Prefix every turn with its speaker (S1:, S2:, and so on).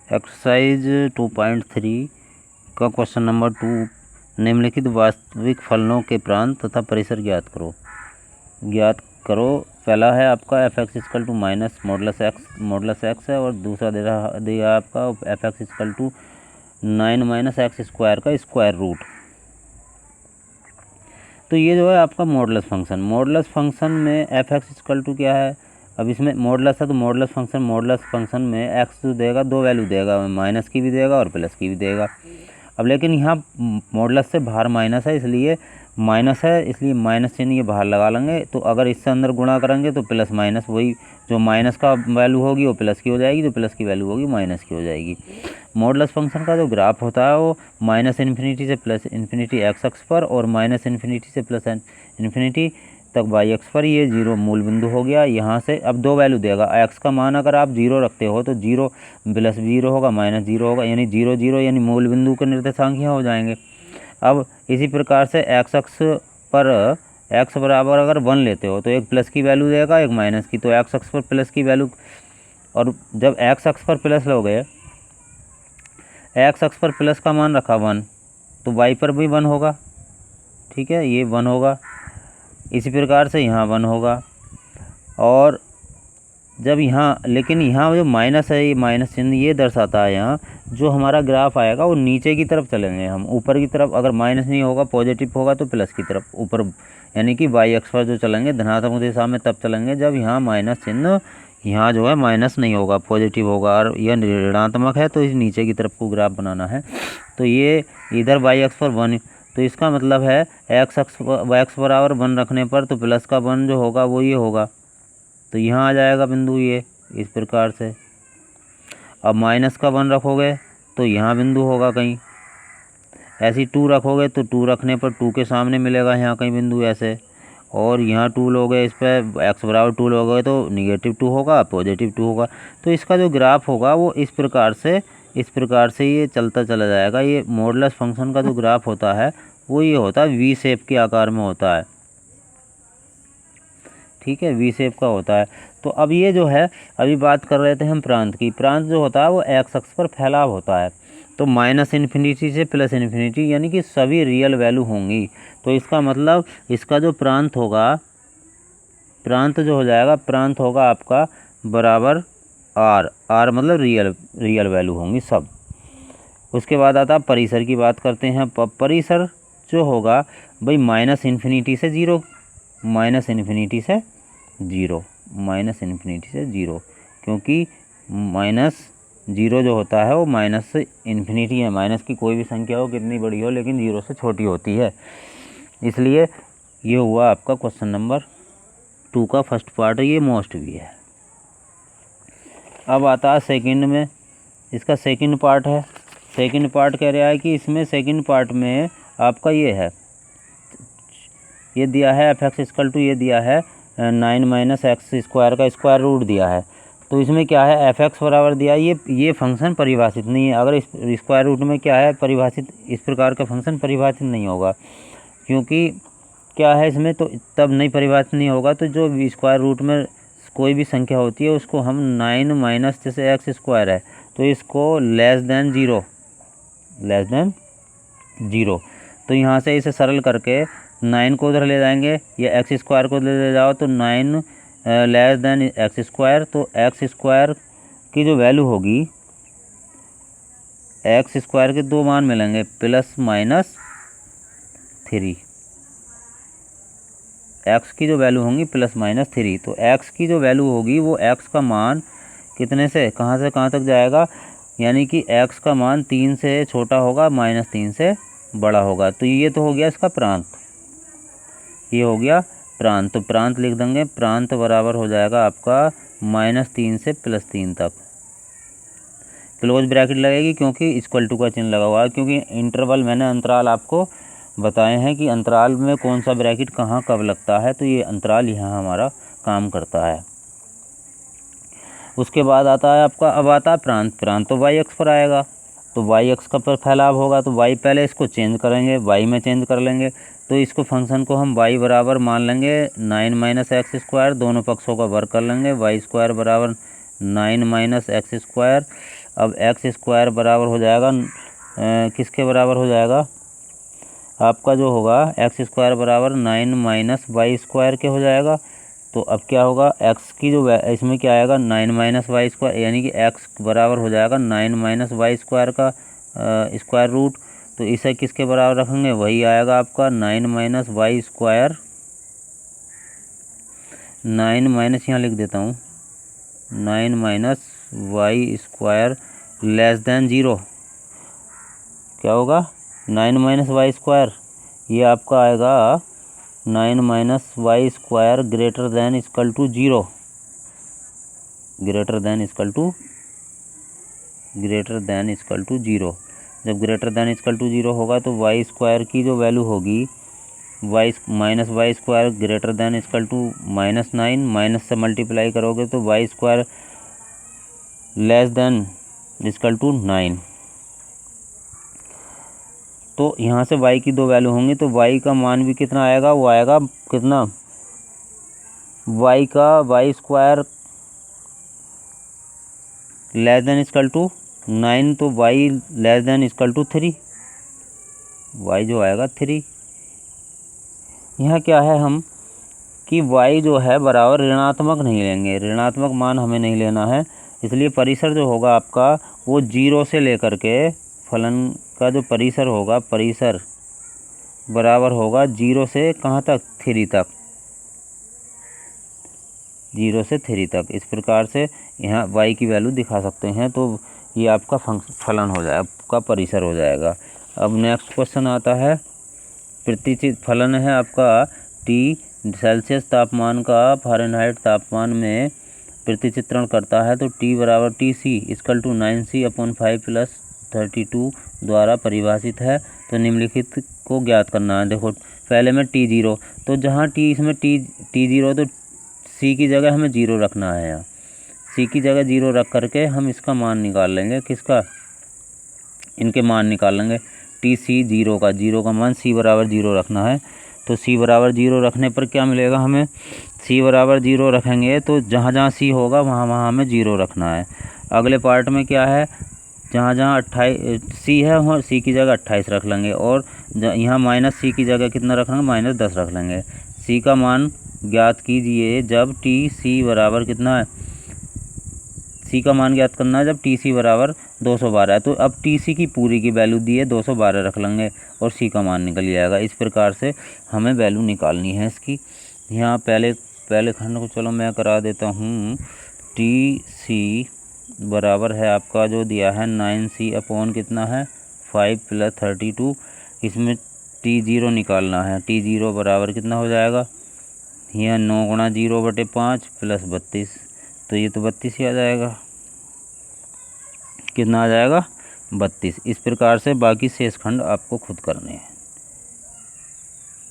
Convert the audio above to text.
S1: Exercise 2.3 का question number 2, निम्नलिखित वास्तविक फलनों के प्रांत तथा परिसर ज्ञात करो। पहला है आपका f x equal to minus modulus x है, और दूसरा दिया आपका f x equal to 9 minus x square का स्क्वायर रूट। तो ये जो है आपका मॉडलस फंक्शन में एफ एक्स इक्वल टू क्या है, अब इसमें मॉडलस है तो मॉडलस फंक्शन में एक्स जो देगा दो वैल्यू देगा, माइनस की भी देगा और प्लस की भी देगा। अब लेकिन यहाँ मॉडलस से बाहर माइनस है, इसलिए माइनस चिन्ह ये बाहर लगा लेंगे। तो अगर इससे अंदर गुणा करेंगे तो प्लस माइनस, वही जो माइनस का वैल्यू होगी वो प्लस की हो जाएगी, जो प्लस की वैल्यू होगी माइनस की हो जाएगी। मॉडलस फंक्शन का जो ग्राफ होता है वो माइनस इन्फिनिटी से प्लस इन्फिनिटी एक्स अक्ष पर और माइनस इन्फिनिटी से प्लस इन्फिनिटी तक वाई एक्स पर, ये जीरो मूल बिंदु हो गया। यहाँ से अब दो वैल्यू देगा, एक्स का मान अगर आप जीरो रखते हो तो जीरो प्लस जीरो होगा माइनस जीरो होगा, यानी जीरो जीरो यानी मूल बिंदु के निर्देशांक यहाँ हो जाएंगे। अब इसी प्रकार से एक्स अक्ष पर एक्स बराबर अगर 1 लेते हो तो एक प्लस की वैल्यू देगा एक माइनस की, तो एक्स अक्ष पर प्लस की वैल्यू, और जब एक्स अक्ष पर प्लस लोगे, एक्स अक्ष पर प्लस का मान रखा 1 तो वाई पर भी 1 होगा, ठीक है, ये 1 होगा। इसी प्रकार से यहाँ 1 होगा, और जब यहाँ, लेकिन यहाँ जो माइनस है, ये माइनस चिन्ह ये दर्शाता है यहाँ जो हमारा ग्राफ आएगा वो नीचे की तरफ चलेंगे हम, ऊपर की तरफ अगर माइनस नहीं होगा पॉजिटिव होगा तो प्लस की तरफ ऊपर, यानी कि वाई एक्स पर जो चलेंगे धनात्मक दिशा में तब चलेंगे जब यहाँ माइनस चिन्ह, यहाँ जो है माइनस नहीं होगा पॉजिटिव होगा, और यह ऋणात्मक है तो इस नीचे की तरफ को ग्राफ बनाना है। तो ये इधर वाई एक्स पर 1, तो इसका मतलब है एक्स बराबर 1 रखने पर तो प्लस का 1 जो होगा वो ये होगा, तो यहाँ आ जाएगा बिंदु ये इस प्रकार से। अब माइनस का 1 रखोगे तो यहाँ बिंदु होगा कहीं, ऐसे 2 रखोगे तो 2 रखने पर 2 के सामने मिलेगा यहाँ कहीं बिंदु ऐसे, और यहाँ 2 लोगे, इस पर एक्स बराबर 2 लोगे तो निगेटिव 2 होगा पॉजिटिव 2 होगा। तो इसका जो ग्राफ होगा वो इस प्रकार से ये चलता चला जाएगा। ये मॉडलस फंक्शन का जो ग्राफ होता है वो ये होता है वी शेप के आकार में होता है, ठीक है, वी शेप का होता है। तो अब ये जो है, अभी बात कर रहे थे हम प्रांत की, प्रांत जो होता है वो एक्स अक्ष पर फैलाव होता है, तो माइनस इन्फिनिटी से प्लस इन्फिनिटी यानी कि सभी रियल वैल्यू होंगी। तो इसका मतलब इसका जो प्रांत जो हो जाएगा, प्रांत होगा आपका बराबर आर मतलब रियल वैल्यू होंगी सब। उसके बाद आता है परिसर की बात करते हैं। परिसर जो होगा भाई माइनस इन्फिनिटी से ज़ीरो, क्योंकि माइनस जीरो जो होता है वो माइनस से इन्फिनिटी है, माइनस की कोई भी संख्या हो कितनी बड़ी हो लेकिन जीरो से छोटी होती है, इसलिए ये हुआ आपका क्वेश्चन नंबर 2 का फर्स्ट पार्ट, ये मोस्ट भी है। अब आता है सेकंड में, इसका सेकंड पार्ट है। सेकंड पार्ट कह रहा है कि इसमें सेकंड पार्ट में आपका ये है, ये दिया है एफ एक्स इक्वल टू, ये दिया है 9 माइनस एक्स स्क्वायर का स्क्वायर रूट दिया है। तो इसमें क्या है, एफ एक्स बराबर दिया, ये फंक्शन परिभाषित नहीं है। अगर इस स्क्वायर रूट में क्या है परिभाषित, इस प्रकार का फंक्शन परिभाषित नहीं होगा, क्योंकि क्या है इसमें, तो तब नहीं परिभाषित नहीं होगा तो जो स्क्वायर रूट में कोई भी संख्या होती है उसको हम 9 माइनस जैसे एक्स स्क्वायर है तो इसको लेस देन ज़ीरो, तो यहाँ से इसे सरल करके 9 को उधर ले जाएंगे या एक्स स्क्वायर को ले जाओ तो 9 लेस देन एक्स स्क्वायर, तो एक्स स्क्वायर की जो वैल्यू होगी, एक्स स्क्वायर के दो मान मिलेंगे प्लस माइनस 3, एक्स की जो वैल्यू होंगी प्लस माइनस 3, तो एक्स की जो वैल्यू होगी वो एक्स का मान कितने से कहाँ तक जाएगा, यानी कि एक्स का मान 3 से छोटा होगा माइनस 3 से बड़ा होगा। तो ये तो हो गया इसका प्रांत, ये हो गया प्रांत। तो प्रांत लिख देंगे, प्रांत बराबर हो जाएगा आपका -3 से +3 तक, क्लोज ब्रैकेट लगेगी क्योंकि इक्वल टू का चिन्ह लगा हुआ है, क्योंकि इंटरवल मैंने अंतराल आपको बताए हैं कि अंतराल में कौन सा ब्रैकेट कहाँ कब लगता है, तो ये अंतराल यहाँ हमारा काम करता है। उसके बाद आता है आपका, अब आता है प्रांत तो वाई एक्स पर आएगा, तो वाई एक्स का पर फैलाव होगा, तो वाई पहले इसको चेंज करेंगे, वाई में चेंज कर लेंगे, तो इसको फंक्शन को हम वाई बराबर मान लेंगे 9 माइनस एक्स स्क्वायर, दोनों पक्षों का वर्ग कर लेंगे, वाई स्क्वायर बराबर 9 माइनस एक्स स्क्वायर, अब एक्स स्क्वायर बराबर हो जाएगा किसके बराबर हो जाएगा, आपका जो होगा एक्स स्क्वायर बराबर 9 माइनस वाई स्क्वायर के हो जाएगा। तो अब क्या होगा, एक्स की जो इसमें क्या आएगा 9 माइनस वाई स्क्वायर, यानी कि एक्स बराबर हो जाएगा 9 माइनस वाई स्क्वायर का स्क्वायर रूट। तो इसे किसके बराबर रखेंगे, वही आएगा आपका 9 माइनस वाई स्क्वायर, 9 माइनस यहाँ लिख देता हूँ 9 minus y square less than 0। क्या होगा 9 माइनस वाई स्क्वायर, ये आपका आएगा 9 minus y square greater than equal to 0, greater than equal to 0। जब ग्रेटर देन इक्वल टू 0 होगा तो वाई स्क्वायर की जो वैल्यू होगी y minus y square greater than equal to -9, minus से मल्टीप्लाई करोगे तो y square less than equal to 9। तो यहाँ से y की दो वैल्यू होंगी तो y का मान भी कितना आएगा, वो आएगा कितना, y का y square less than equal to 9, तो y less than equal to 3, y जो आएगा 3। यहाँ क्या है हम कि y जो है बराबर ऋणात्मक नहीं लेंगे, ऋणात्मक मान हमें नहीं लेना है, इसलिए परिसर जो होगा आपका वो 0 से लेकर के फलन का जो परिसर होगा, परिसर बराबर होगा 0 से कहाँ तक, 3 तक, 0 से 3 तक। इस प्रकार से यहाँ y की वैल्यू दिखा सकते हैं। तो ये आपका फलन हो जाएगा, आपका परिसर हो जाएगा। अब नेक्स्ट क्वेश्चन आता है, प्रतिचित फलन है आपका T सेल्सियस तापमान का फ़ारेनहाइट तापमान में प्रतिचित्रण करता है। तो T बराबर TC equal to 9C/5 plus 32 द्वारा परिभाषित है। तो निम्नलिखित को ज्ञात करना है। देखो पहले में T0, तो जहाँ T इसमें T0 तो C की जगह हमें 0 रखना है। यहाँ C की जगह 0 रख करके हम इसका मान निकाल लेंगे, किसका, इनके मान निकाल लेंगे। TC 0 का मान C बराबर 0 रखना है। तो C बराबर 0 रखने पर क्या मिलेगा हमें, C बराबर 0 रखेंगे तो जहाँ जहाँ C होगा वहाँ वहाँ हमें 0 रखना है। अगले पार्ट में क्या है, जहाँ जहाँ 28 C है वहाँ C की जगह 28 रख लेंगे, और यहाँ माइनस C की जगह कितना रख लेंगे, -10 रख लेंगे। C का मान ज्ञात कीजिए जब TC बराबर कितना है, C का मान ज्ञात करना है जब TC बराबर 212 है। तो अब TC की पूरी की वैल्यू दी है 212 रख लेंगे और C का मान निकल जाएगा। इस प्रकार से हमें वैल्यू निकालनी है इसकी। यहाँ पहले खंड को चलो मैं करा देता हूँ। TC बराबर है आपका जो दिया है 9C अपॉन कितना है 5 प्लस 32, इसमें T0 निकालना है। T0 बराबर कितना हो जाएगा, यहाँ 9 गुणा 0/5 प्लस 32, तो ये तो 32 ही आ जाएगा। कितना आ जाएगा, 32। इस प्रकार से बाकी शेष खंड आपको खुद करने हैं।